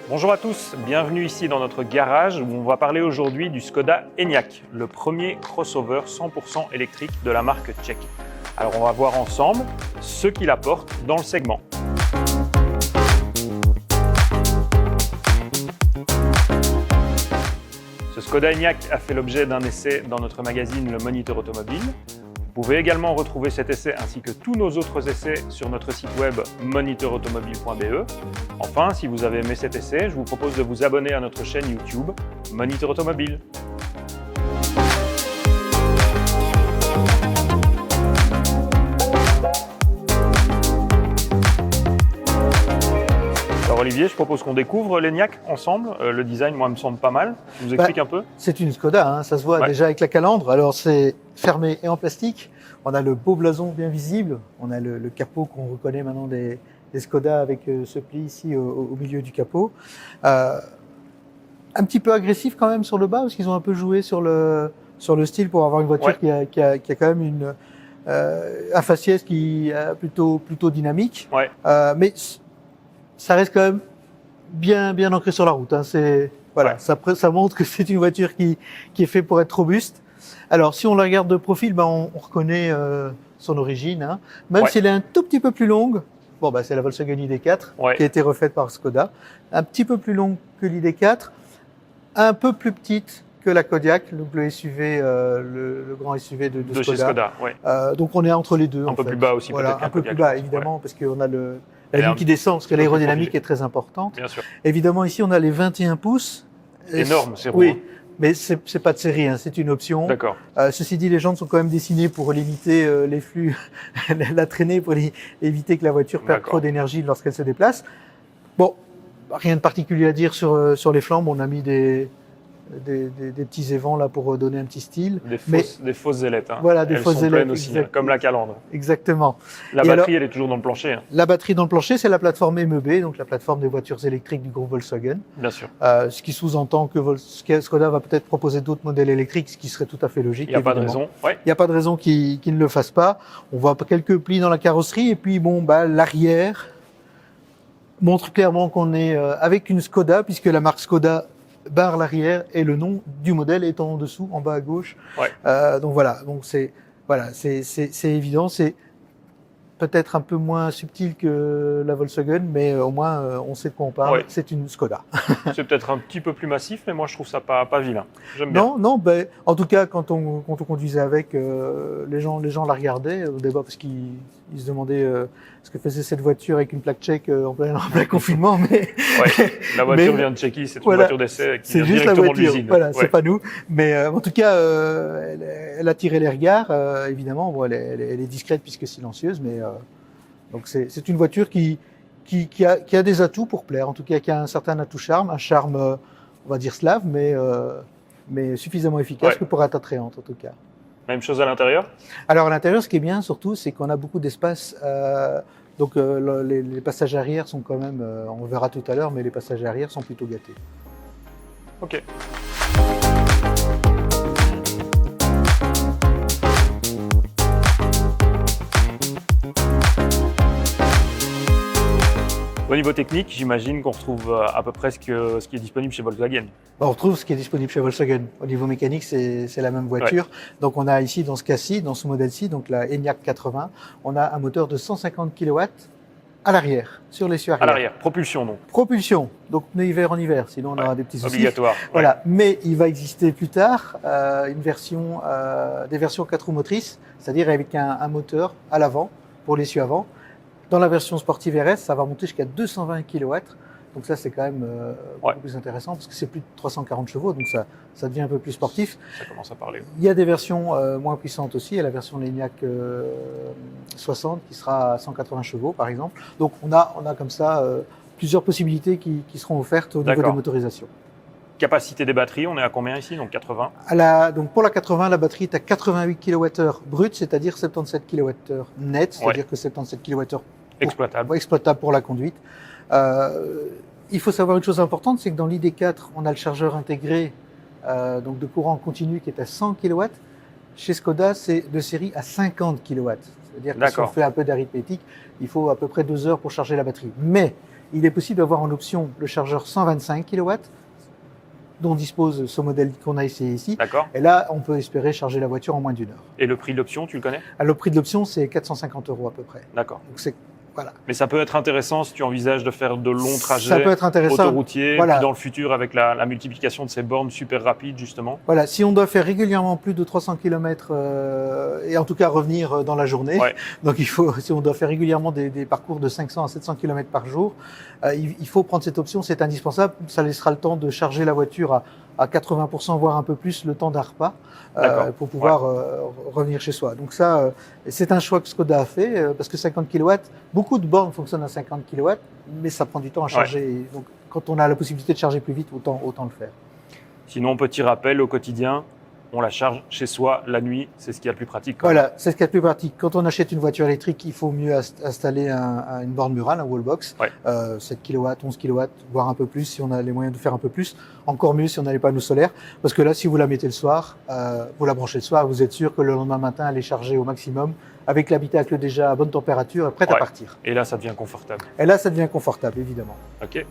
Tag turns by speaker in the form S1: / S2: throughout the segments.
S1: Bonjour à tous, bienvenue ici dans notre garage où on va parler aujourd'hui du Skoda Enyaq, le premier crossover 100% électrique de la marque tchèque. Alors on va voir ensemble ce qu'il apporte dans le segment. Ce Skoda Enyaq a fait l'objet d'un essai dans notre magazine Le Moniteur Automobile. Vous pouvez également retrouver cet essai ainsi que tous nos autres essais sur notre site web moniteurautomobile.be. Enfin, si vous avez aimé cet essai, je vous propose de vous abonner à notre chaîne YouTube Moniteur Automobile. Alors Olivier, je propose qu'on découvre l'Enyaq ensemble. Le design, moi, me semble pas mal. Je vous explique un peu.
S2: C'est une Skoda, hein, ça se voit déjà avec la calandre. Alors c'est fermé et en plastique. On a le beau blason bien visible. On a le capot qu'on reconnaît maintenant des Skoda avec ce pli ici au milieu du capot. Un petit peu agressif quand même sur le bas parce qu'ils ont un peu joué sur le style pour avoir une voiture qui a quand même un faciès qui est plutôt dynamique.
S1: Ouais.
S2: Mais ça reste quand même bien ancré sur la route. Hein. Ça montre que c'est une voiture qui est faite pour être robuste. Alors, si on la regarde de profil, on reconnaît son origine. Hein. Même si elle est un tout petit peu plus longue, c'est la Volkswagen ID4 qui a été refaite par Skoda. Un petit peu plus longue que l'ID4, un peu plus petite que la Kodiaq, donc le SUV, le grand SUV de Skoda.
S1: Chez Skoda,
S2: donc on est entre les deux.
S1: Un peu plus bas aussi, peut-être.
S2: Un peu plus bas, évidemment, parce qu'on a la ligne qui descend, parce que l'aérodynamique est très importante.
S1: Bien sûr.
S2: Évidemment, ici, on a les 21 pouces.
S1: Énorme, c'est roues.
S2: Oui, mais c'est pas de série, hein, c'est une option.
S1: D'accord.
S2: Ceci dit, les jantes sont quand même dessinées pour limiter les flux, la traînée, pour éviter que la voiture perde trop d'énergie lorsqu'elle se déplace. Bon, rien de particulier à dire sur les flancs. On a mis des petits évents là pour donner un petit style.
S1: Des fausses ailettes. Hein.
S2: Voilà, des fausses ailettes
S1: aussi, hein, comme la calandre.
S2: Exactement.
S1: La batterie, elle est toujours dans le plancher. Hein.
S2: La batterie dans le plancher, c'est la plateforme MEB, donc la plateforme des voitures électriques du groupe Volkswagen.
S1: Bien sûr.
S2: Ce qui sous-entend que Skoda va peut-être proposer d'autres modèles électriques, ce qui serait tout à fait logique.
S1: Il n'y a pas de raison.
S2: Il n'y a pas de raison qu'ils ne le fassent pas. On voit quelques plis dans la carrosserie et puis l'arrière montre clairement qu'on est avec une Skoda, puisque la marque Skoda barre l'arrière et le nom du modèle est en dessous, en bas à gauche. Donc c'est évident, c'est peut-être un peu moins subtil que la Volkswagen, mais au moins on sait de quoi on parle. C'est une Skoda.
S1: C'est peut-être un petit peu plus massif, mais moi je trouve ça pas vilain. J'aime bien.
S2: Non, en tout cas quand on conduisait avec, les gens la regardaient au début parce qu'ils se demandaient ce que faisait cette voiture avec une plaque tchèque en plein confinement. Mais
S1: la voiture vient de Tchéquie, c'est une voiture d'essai qui vient directement de l'usine.
S2: Voilà, c'est pas nous. Mais en tout cas, elle a tiré les regards. Évidemment, elle est discrète puisque silencieuse, mais donc c'est une voiture qui a des atouts pour plaire. En tout cas, qui a un certain atout charme, un charme, on va dire slave, mais suffisamment efficace que pour être attrayante en tout cas.
S1: Même chose à l'intérieur?
S2: Alors à l'intérieur, ce qui est bien surtout, c'est qu'on a beaucoup d'espace. Donc les passages arrière sont quand même, on le verra tout à l'heure, mais les passages arrière sont plutôt gâtés.
S1: Ok. Au niveau technique, j'imagine qu'on retrouve à peu près ce qui est disponible chez Volkswagen.
S2: On retrouve ce qui est disponible chez Volkswagen. Au niveau mécanique, c'est la même voiture. Donc on a ici dans ce cas-ci, dans ce modèle-ci, donc la Enyaq 80, on a un moteur de 150 kW à l'arrière, sur l'essieu arrière.
S1: À l'arrière, propulsion donc.
S2: Propulsion, donc pneu hiver en hiver, sinon on aura des petits soucis.
S1: Obligatoire.
S2: Voilà, mais il va exister plus tard des versions 4 roues motrices, c'est-à-dire avec un moteur à l'avant pour l'essieu avant. Dans la version sportive RS, ça va monter jusqu'à 220 kW. Donc ça, c'est quand même beaucoup plus intéressant parce que c'est plus de 340 chevaux, donc ça devient un peu plus sportif.
S1: Ça commence à parler.
S2: Il y a des versions moins puissantes aussi. Il y a la version Enyaq 60 qui sera à 180 chevaux, par exemple. Donc on a comme ça plusieurs possibilités qui seront offertes au niveau des motorisations.
S1: Capacité des batteries, on est à combien ici? Donc 80.
S2: Donc pour la 80, la batterie est à 88 kWh brut, c'est-à-dire 77 kWh net, c'est-à-dire que 77 kWh exploitable pour la conduite. Il faut savoir une chose importante, c'est que dans l'ID4, on a le chargeur intégré donc de courant continu qui est à 100 kW. Chez Skoda, c'est de série à 50 kW. C'est-à-dire que si on fait un peu d'arithmétique, il faut à peu près 2 heures pour charger la batterie. Mais il est possible d'avoir en option le chargeur 125 kW, dont dispose ce modèle qu'on a essayé ici. Et là, on peut espérer charger la voiture en moins d'1 heure.
S1: Et le prix de l'option, tu le connais?
S2: Le prix de l'option, c'est 450 € à peu près.
S1: D'accord.
S2: Donc c'est voilà.
S1: Mais ça peut être intéressant si tu envisages de faire de longs trajets autoroutiers,
S2: voilà.
S1: Puis dans le futur avec la multiplication de ces bornes super rapides justement.
S2: Voilà, si on doit faire régulièrement plus de 300 km et en tout cas revenir dans la journée, donc si on doit faire régulièrement des parcours de 500 à 700 km par jour, il faut prendre cette option, c'est indispensable. Ça laissera le temps de charger la voiture à 80%, voire un peu plus, le temps d'un repas, pour pouvoir revenir chez soi. Donc ça, c'est un choix que Skoda a fait, parce que 50 kW, beaucoup de bornes fonctionnent à 50 kW, mais ça prend du temps à charger. Donc quand on a la possibilité de charger plus vite, autant le faire.
S1: Sinon, petit rappel au quotidien, on la charge chez soi la nuit, c'est ce qui est le plus pratique.
S2: Voilà, c'est ce qui est le plus pratique. Quand on achète une voiture électrique, il faut mieux installer une borne murale, un wallbox, 7 kW, 11 kW, voire un peu plus si on a les moyens de faire un peu plus. Encore mieux si on a les panneaux solaires, parce que là, si vous la mettez le soir, vous la branchez le soir, vous êtes sûr que le lendemain matin, elle est chargée au maximum, avec l'habitacle déjà à bonne température, prête à partir.
S1: Et là, ça devient confortable.
S2: Et là, ça devient confortable, évidemment.
S1: Ok.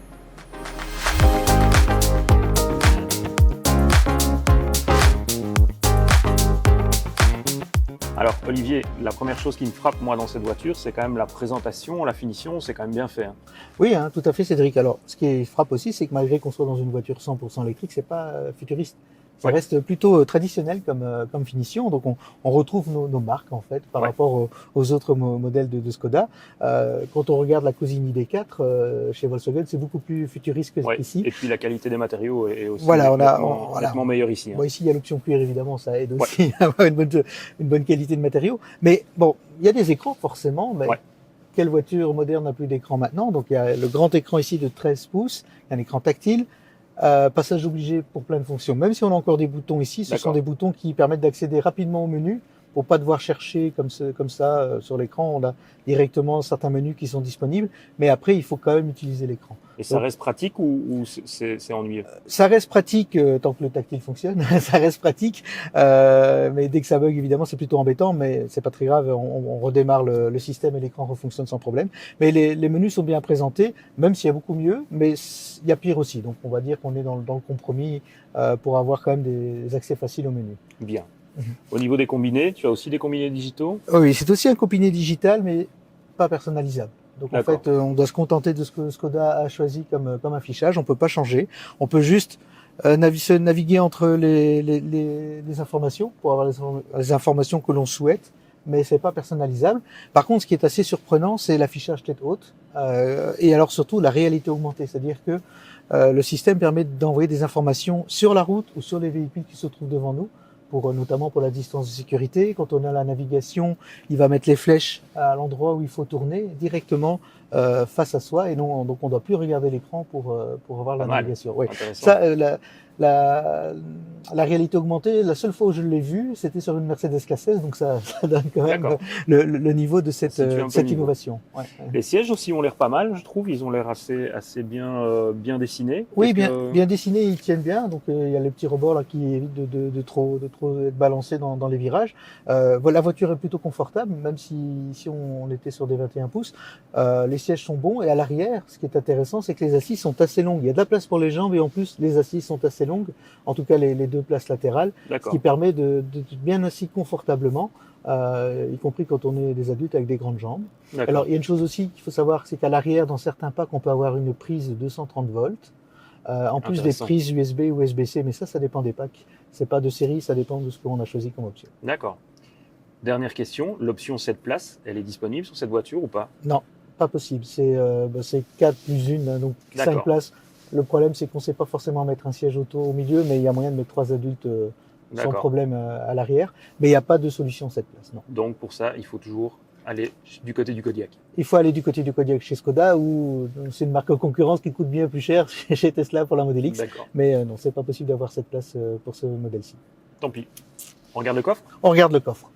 S1: Alors Olivier, la première chose qui me frappe moi dans cette voiture, c'est quand même la présentation, la finition, c'est quand même bien fait. Hein.
S2: Oui, tout à fait Cédric. Alors ce qui frappe aussi, c'est que malgré qu'on soit dans une voiture 100% électrique, c'est pas futuriste. Ça reste plutôt traditionnel comme finition. Donc on retrouve nos marques en fait par rapport aux autres modèles de Skoda. Quand on regarde la Cousine ID4 chez Volkswagen, c'est beaucoup plus futuriste qu'ici.
S1: Et puis la qualité des matériaux est aussi
S2: nettement
S1: meilleure ici. Hein.
S2: Bon, ici il y a l'option cuir évidemment, ça aide aussi à avoir une bonne qualité de matériaux. Mais bon, il y a des écrans forcément. Mais quelle voiture moderne n'a plus d'écran maintenant? Donc il y a le grand écran ici de 13 pouces, un écran tactile. Passage obligé pour plein de fonctions. Même si on a encore des boutons ici, ce sont des boutons qui permettent d'accéder rapidement au menu pour pas devoir chercher comme ça sur l'écran. On a directement certains menus qui sont disponibles, mais après il faut quand même utiliser l'écran.
S1: Et ça reste pratique ou c'est ennuyeux?
S2: Ça reste pratique tant que le tactile fonctionne. Ça reste pratique, mais dès que ça bug, évidemment, c'est plutôt embêtant. Mais c'est pas très grave. On redémarre le système et l'écran refonctionne sans problème. Mais les menus sont bien présentés, même s'il y a beaucoup mieux. Mais il y a pire aussi. Donc on va dire qu'on est dans le compromis pour avoir quand même des accès faciles aux menus.
S1: Bien. Au niveau des combinés, tu as aussi des combinés digitaux?
S2: Oui, c'est aussi un combiné digital, mais pas personnalisable. Donc en fait, on doit se contenter de ce que Skoda a choisi comme affichage. On peut pas changer. On peut juste naviguer entre les informations pour avoir les informations que l'on souhaite, mais c'est pas personnalisable. Par contre, ce qui est assez surprenant, c'est l'affichage tête haute et alors surtout la réalité augmentée, c'est-à-dire que le système permet d'envoyer des informations sur la route ou sur les véhicules qui se trouvent devant nous. Notamment pour la distance de sécurité. Quand on a la navigation, il va mettre les flèches à l'endroit où il faut tourner directement face à soi et non, donc on ne doit plus regarder l'écran pour avoir la navigation. Oui. Ça, la réalité augmentée, la seule fois où je l'ai vu, c'était sur une Mercedes K16, donc ça donne quand même le niveau de cette innovation. Ouais.
S1: Les sièges aussi ont l'air pas mal, je trouve. Ils ont l'air assez bien dessinés.
S2: Oui, bien dessinés, ils tiennent bien. Donc il y a les petits rebords là qui évitent de trop être balancés dans les virages. La voiture est plutôt confortable, même si on était sur des 21 pouces. Les sièges sont bons et à l'arrière, ce qui est intéressant, c'est que les assises sont assez longues. Il y a de la place pour les jambes et en plus les assises sont assez longues, en tout cas les deux places latérales, ce qui permet de bien assis confortablement, y compris quand on est des adultes avec des grandes jambes. Alors il y a une chose aussi qu'il faut savoir, c'est qu'à l'arrière, dans certains packs, on peut avoir une prise de 230 volts, en plus des prises USB ou USB-C, mais ça dépend des packs. C'est pas de série, ça dépend de ce qu'on a choisi comme option.
S1: D'accord. Dernière question, l'option 7 places, elle est disponible sur cette voiture ou pas?
S2: Non, pas possible. C'est 4 plus 1, donc 5 places. Le problème, c'est qu'on ne sait pas forcément mettre un siège auto au milieu, mais il y a moyen de mettre 3 adultes sans problème à l'arrière. Mais il n'y a pas de solution 7 places, non.
S1: Donc pour ça, il faut toujours aller du côté du Kodiaq.
S2: Il faut aller du côté du Kodiaq chez Skoda, où c'est une marque concurrence qui coûte bien plus cher chez Tesla pour la Model X. Mais non, c'est pas possible d'avoir cette place pour ce modèle-ci.
S1: Tant pis. On regarde le coffre?
S2: On regarde le coffre.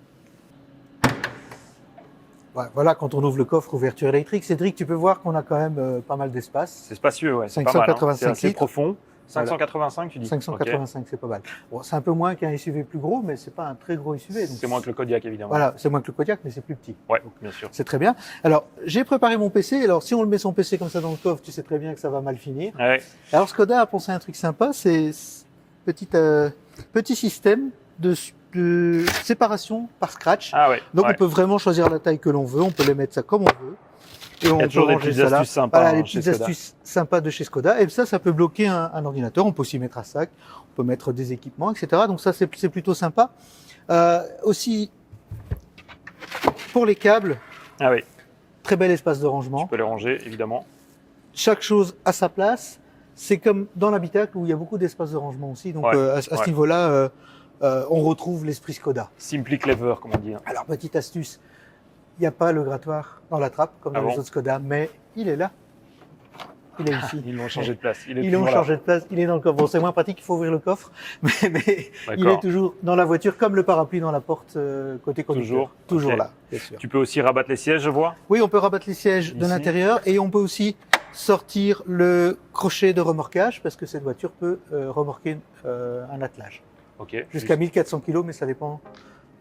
S2: Voilà, quand on ouvre le coffre, ouverture électrique. Cédric, tu peux voir qu'on a quand même pas mal d'espace.
S1: C'est spacieux, ouais.
S2: 585
S1: c'est assez
S2: litres.
S1: profond. 585, tu dis?
S2: 585, c'est pas mal. Bon, c'est un peu moins qu'un SUV plus gros, mais c'est pas un très gros SUV.
S1: C'est moins que le Kodiaq, évidemment.
S2: Voilà, c'est moins que le Kodiaq, mais c'est plus petit.
S1: Ouais, bien sûr.
S2: C'est très bien. Alors, j'ai préparé mon PC. Alors, si on le met son PC comme ça dans le coffre, tu sais très bien que ça va mal finir.
S1: Ouais.
S2: Alors, Skoda a pensé à un truc sympa, c'est petit système de séparation par scratch.
S1: Ah ouais.
S2: Donc,
S1: ouais.
S2: on peut vraiment choisir la taille que l'on veut. On peut les mettre ça comme on veut. Et on
S1: Il y a toujours des petites astuces sympas.
S2: Voilà, les petites astuces sympas de chez Skoda. Et ça peut bloquer un ordinateur. On peut aussi mettre un sac. On peut mettre des équipements, etc. Donc ça, c'est plutôt sympa. Aussi, pour les câbles.
S1: Ah oui.
S2: Très bel espace de rangement.
S1: Tu peux les ranger, évidemment.
S2: Chaque chose à sa place. C'est comme dans l'habitacle où il y a beaucoup d'espace de rangement aussi. Donc à ce niveau-là, on retrouve l'esprit Skoda.
S1: Simply clever, comme on dit.
S2: Alors, petite astuce. Il n'y a pas le grattoir dans la trappe, comme dans les autres Skoda, mais il est là. Il est ici.
S1: Ils l'ont changé de place.
S2: Ils l'ont changé de place. Il est dans le coffre. Bon, c'est moins pratique, il faut ouvrir le coffre, mais il est toujours dans la voiture, comme le parapluie dans la porte côté conducteur. Toujours là, bien sûr.
S1: Tu peux aussi rabattre les sièges, je vois.
S2: Oui, on peut rabattre les sièges de l'intérieur et on peut aussi sortir le crochet de remorquage parce que cette voiture peut remorquer un attelage. Jusqu'à 1400 kg, mais ça dépend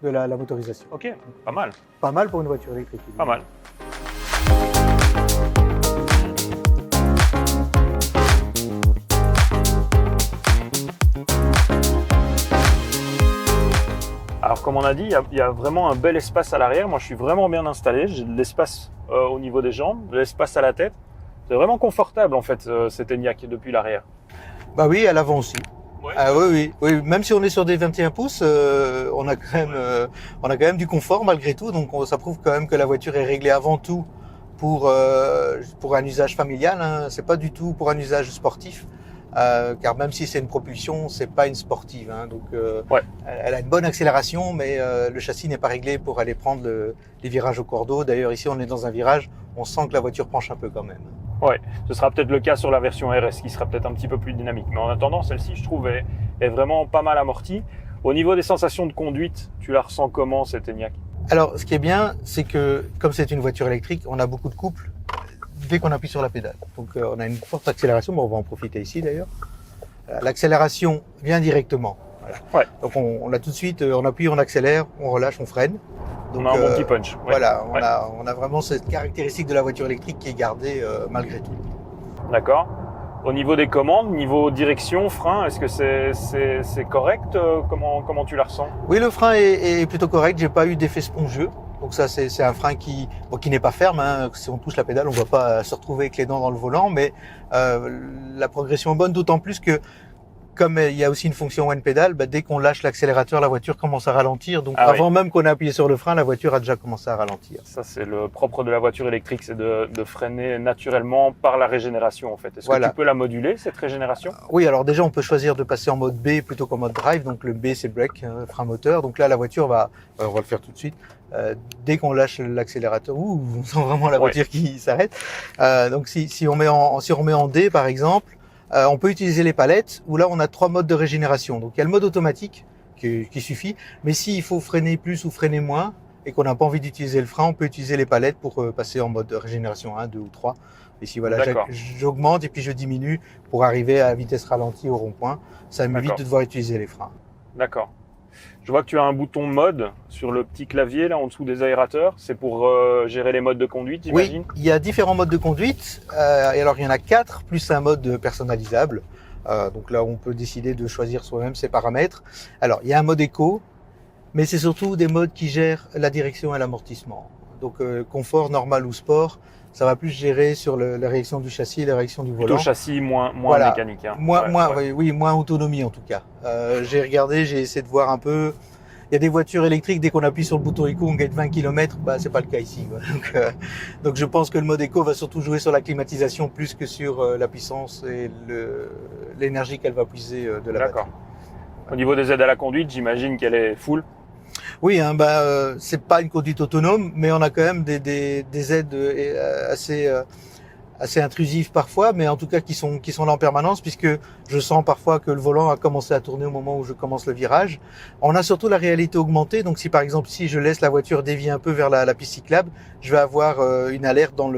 S2: de la motorisation.
S1: Ok, pas mal.
S2: Pas mal pour une voiture électrique.
S1: Pas mal. Alors comme on a dit, il y a vraiment un bel espace à l'arrière. Moi je suis vraiment bien installé. J'ai de l'espace au niveau des jambes, de l'espace à la tête. C'est vraiment confortable en fait cet Enyaq depuis l'arrière.
S2: Bah oui, à l'avant aussi.
S1: Ouais.
S2: Ah oui. Même si on est sur des 21 pouces, on a quand même du confort malgré tout. Donc ça prouve quand même que la voiture est réglée avant tout pour un usage familial. Hein. C'est pas du tout pour un usage sportif. Car même si c'est une propulsion, c'est pas une sportive. Hein. Donc elle a une bonne accélération, mais le châssis n'est pas réglé pour aller prendre les virages au cordeau. D'ailleurs ici on est dans un virage, on sent que la voiture penche un peu quand même.
S1: Ouais, ce sera peut-être le cas sur la version RS qui sera peut-être un petit peu plus dynamique. Mais en attendant, celle-ci, je trouve, est vraiment pas mal amortie. Au niveau des sensations de conduite, tu la ressens comment cette Enyaq?
S2: Alors, ce qui est bien, c'est que comme c'est une voiture électrique, on a beaucoup de couple dès qu'on appuie sur la pédale. Donc, on a une forte accélération. Bon, on va en profiter ici d'ailleurs. L'accélération vient directement. Voilà.
S1: Ouais.
S2: Donc, on a tout de suite, on appuie, on accélère, on relâche, on freine. Donc,
S1: on a un bon petit punch. Ouais.
S2: Voilà, on a vraiment cette caractéristique de la voiture électrique qui est gardée malgré tout.
S1: D'accord. Au niveau des commandes, niveau direction, frein, est-ce que c'est correct? Comment tu la ressens?
S2: Oui, le frein est plutôt correct. J'ai pas eu d'effet spongieux. Donc ça, c'est un frein qui n'est pas ferme. Hein. Si on touche la pédale, on va pas se retrouver avec les dents dans le volant. Mais la progression est bonne, d'autant plus que comme il y a aussi une fonction one pedal, dès qu'on lâche l'accélérateur, la voiture commence à ralentir. Donc avant même qu'on ait appuyé sur le frein, la voiture a déjà commencé à ralentir.
S1: Ça, c'est le propre de la voiture électrique, c'est de freiner naturellement par la régénération en fait. Est-ce que tu peux la moduler, cette régénération?
S2: Oui, alors déjà, on peut choisir de passer en mode B plutôt qu'en mode drive. Donc le B, c'est brake, frein moteur. Donc là, la voiture on va le faire tout de suite. Dès qu'on lâche l'accélérateur, on sent vraiment la voiture qui s'arrête. Donc si on met en D, par exemple, on peut utiliser les palettes où là on a 3 modes de régénération. Donc il y a le mode automatique qui suffit, mais s'il faut freiner plus ou freiner moins et qu'on n'a pas envie d'utiliser le frein, on peut utiliser les palettes pour passer en mode régénération 1, 2 ou 3. Ici voilà, j'augmente et puis je diminue pour arriver à vitesse ralentie au rond-point. Ça m'évite de devoir utiliser les freins.
S1: D'accord. Je vois que tu as un bouton mode sur le petit clavier là en dessous des aérateurs. C'est pour gérer les modes de conduite, j'imagine?
S2: Oui, il y a différents modes de conduite. Et alors il y en a 4 plus un mode personnalisable. Donc là on peut décider de choisir soi-même ses paramètres. Alors il y a un mode éco, mais c'est surtout des modes qui gèrent la direction et l'amortissement. Donc confort, normal ou sport, ça va plus gérer sur la réaction du châssis et la réaction du volant.
S1: Plutôt châssis, moins mécanique. Hein.
S2: Moins autonomie en tout cas. J'ai regardé, j'ai essayé de voir un peu. Il y a des voitures électriques, dès qu'on appuie sur le bouton éco, on gagne 20 km. C'est pas le cas ici. Donc je pense que le mode éco va surtout jouer sur la climatisation plus que sur la puissance et l'énergie qu'elle va puiser de la batterie.
S1: Au niveau des aides à la conduite, j'imagine qu'elle est full.
S2: Oui, c'est pas une conduite autonome, mais on a quand même des aides assez intrusives parfois, mais en tout cas qui sont là en permanence, puisque je sens parfois que le volant a commencé à tourner au moment où je commence le virage. On a surtout la réalité augmentée, donc si par exemple si je laisse la voiture dévier un peu vers la piste cyclable, je vais avoir une alerte dans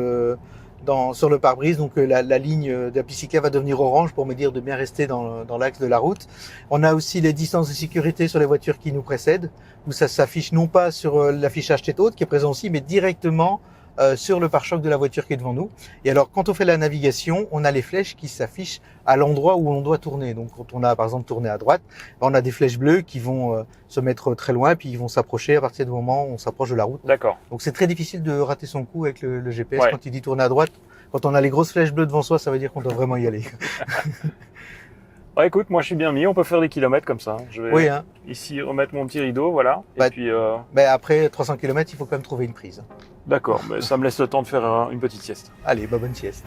S2: sur le pare-brise. Donc la ligne de la piste cyclable va devenir orange pour me dire de bien rester dans l'axe de la route. On a aussi les distances de sécurité sur les voitures qui nous précèdent, où ça s'affiche non pas sur l'affichage tête haute qui est présent aussi, mais directement sur le pare-choc de la voiture qui est devant nous. Et alors, quand on fait la navigation, on a les flèches qui s'affichent à l'endroit où on doit tourner. Donc, quand on a, par exemple, tourné à droite, on a des flèches bleues qui vont se mettre très loin, puis ils vont s'approcher à partir du moment où on s'approche de la route.
S1: D'accord.
S2: Donc, c'est très difficile de rater son coup avec le GPS. Quand il dit tourner à droite, quand on a les grosses flèches bleues devant soi, ça veut dire qu'on doit vraiment y aller.
S1: Bah écoute, moi je suis bien mis, on peut faire des kilomètres comme ça. Je vais ici remettre mon petit rideau, voilà. Et puis,
S2: après 300 km, il faut quand même trouver une prise.
S1: D'accord, mais ça me laisse le temps de faire une petite sieste.
S2: Allez, bonne sieste.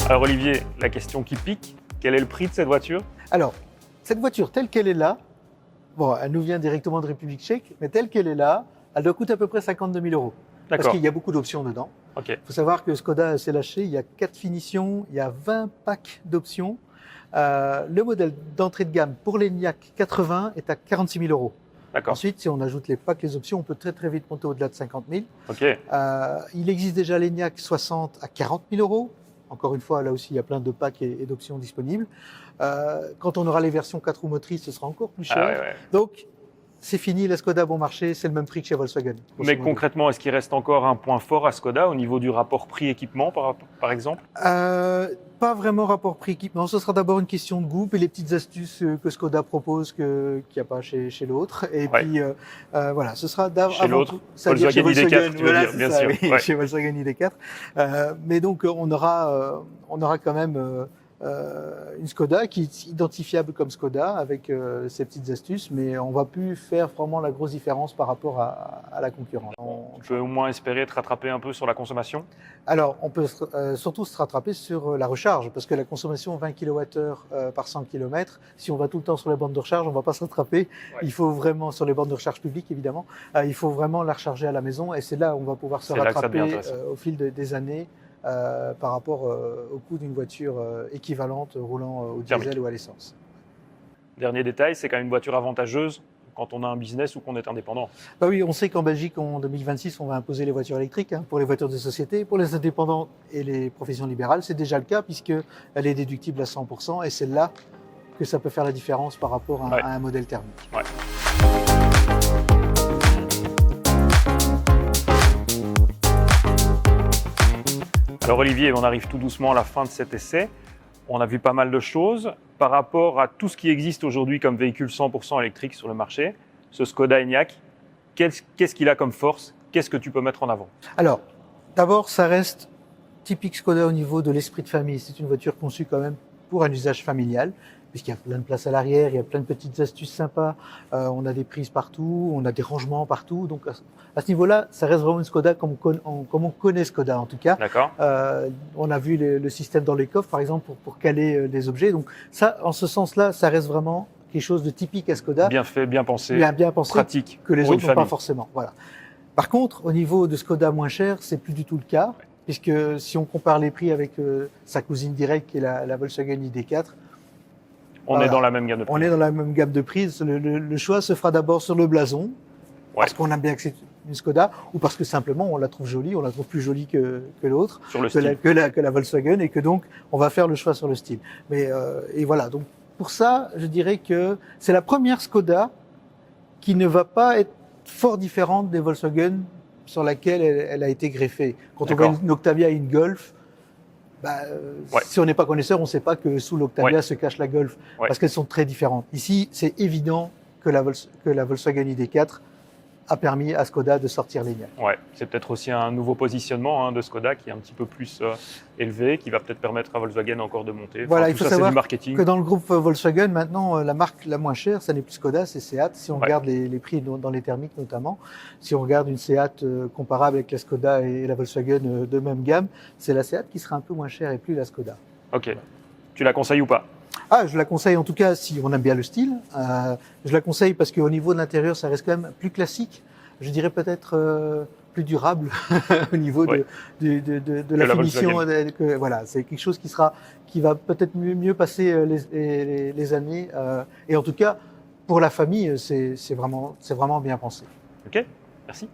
S1: Alors Olivier, la question qui pique, quel est le prix de cette voiture?
S2: Alors, cette voiture telle qu'elle est là, bon, elle nous vient directement de République tchèque, mais telle qu'elle est là, elle doit coûter à peu près 52 000 €. Parce qu'il y a beaucoup d'options dedans. Il faut savoir que Skoda s'est lâché, il y a 4 finitions, il y a 20 packs d'options. Le modèle d'entrée de gamme pour l'Enyaq 80 est à 46 000 €. Ensuite, si on ajoute les packs, les options, on peut très très vite monter au-delà de 50 000. Il existe déjà l'Enyaq 60 à 40 000 €. Encore une fois, là aussi, il y a plein de packs et d'options disponibles. Quand on aura les versions 4 roues motrices, ce sera encore plus cher. Donc, c'est fini, la Skoda bon marché, c'est le même prix que chez Volkswagen.
S1: Mais concrètement, est-ce qu'il reste encore un point fort à Skoda au niveau du rapport prix-équipement, par exemple?
S2: Pas vraiment rapport prix-équipement. Ce sera d'abord une question de goût et les petites astuces que Skoda propose qu'il n'y a pas chez l'autre. Et puis, voilà, ce sera
S1: chez l'autre, Volkswagen ID4, tu veux dire, bien sûr.
S2: Oui, chez Volkswagen ID4. Mais donc, on aura quand même une Skoda qui est identifiable comme Skoda avec ses petites astuces, mais on va plus faire vraiment la grosse différence par rapport à la concurrence.
S1: On peut au moins espérer te rattraper un peu sur la consommation?
S2: Alors, on peut surtout se rattraper sur la recharge, parce que la consommation 20 kWh par 100 km, si on va tout le temps sur les bornes de recharge, on va pas se rattraper. Il faut vraiment, sur les bornes de recharge publiques évidemment, il faut vraiment la recharger à la maison, et c'est là où on va pouvoir se rattraper au fil des années. Par rapport au coût d'une voiture équivalente roulant au diesel ou à l'essence.
S1: Dernier détail, c'est quand même une voiture avantageuse quand on a un business ou qu'on est indépendant.
S2: Bah oui, on sait qu'en Belgique, en 2026, on va imposer les voitures électriques pour les voitures de société. Pour les indépendants et les professions libérales, c'est déjà le cas puisqu'elle est déductible à 100%, et c'est là que ça peut faire la différence par rapport à un modèle thermique.
S1: Alors Olivier, on arrive tout doucement à la fin de cet essai. On a vu pas mal de choses. Par rapport à tout ce qui existe aujourd'hui comme véhicule 100% électrique sur le marché, ce Skoda Enyaq, qu'est-ce qu'il a comme force? Qu'est-ce que tu peux mettre en avant?
S2: Alors, d'abord, ça reste typique Skoda au niveau de l'esprit de famille. C'est une voiture conçue quand même pour un usage familial, puisqu'il y a plein de place à l'arrière, il y a plein de petites astuces sympas, on a des prises partout, on a des rangements partout. Donc à ce niveau-là, ça reste vraiment une Skoda comme on connaît Skoda en tout cas. On a vu le système dans les coffres, par exemple, pour caler les objets. Donc ça, en ce sens-là, ça reste vraiment quelque chose de typique à Skoda.
S1: Bien fait, bien pensé,
S2: pratique, que les autres n'ont pas forcément. Voilà. Par contre, au niveau de Skoda moins cher, c'est plus du tout le cas, puisque si on compare les prix avec sa cousine directe qui est la Volkswagen ID4,
S1: on est dans la même gamme de prix.
S2: On est dans la même gamme de prix. Le choix se fera d'abord sur le blason, parce qu'on aime bien que c'est une Skoda, ou parce que simplement on la trouve jolie, on la trouve plus jolie que l'autre, que la Volkswagen, et que donc on va faire le choix sur le style. Mais et voilà. Donc pour ça, je dirais que c'est la première Skoda qui ne va pas être fort différente des Volkswagen sur laquelle elle a été greffée. Quand on voit une Octavia et une Golf, si on n'est pas connaisseur, on ne sait pas que sous l'Octavia se cache la Golf, parce qu'elles sont très différentes. Ici, c'est évident que la Volkswagen ID4 a permis à Skoda de sortir l'Enyaq.
S1: C'est peut-être aussi un nouveau positionnement de Skoda qui est un petit peu plus élevé, qui va peut-être permettre à Volkswagen encore de monter.
S2: Voilà, il faut savoir
S1: du marketing.
S2: Que dans le groupe Volkswagen, maintenant, la marque la moins chère, ça n'est plus Skoda, c'est Seat. Si on regarde les prix dans les thermiques notamment, si on regarde une Seat comparable avec la Skoda et la Volkswagen de même gamme, c'est la Seat qui sera un peu moins chère et plus la Skoda.
S1: Ok. Tu la conseilles ou pas?
S2: Je la conseille en tout cas si on aime bien le style. Je la conseille parce qu'au niveau de l'intérieur, ça reste quand même plus classique. Je dirais peut-être plus durable au niveau de la finition. Voilà, c'est quelque chose qui va peut-être mieux passer les années. Et en tout cas, pour la famille, c'est vraiment bien pensé.
S1: Ok, merci.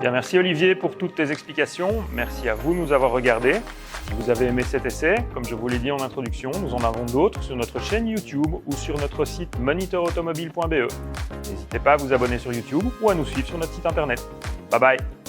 S1: Bien, merci Olivier pour toutes tes explications. Merci à vous de nous avoir regardés. Si vous avez aimé cet essai, comme je vous l'ai dit en introduction, nous en avons d'autres sur notre chaîne YouTube ou sur notre site monitorautomobile.be. N'hésitez pas à vous abonner sur YouTube ou à nous suivre sur notre site internet. Bye bye.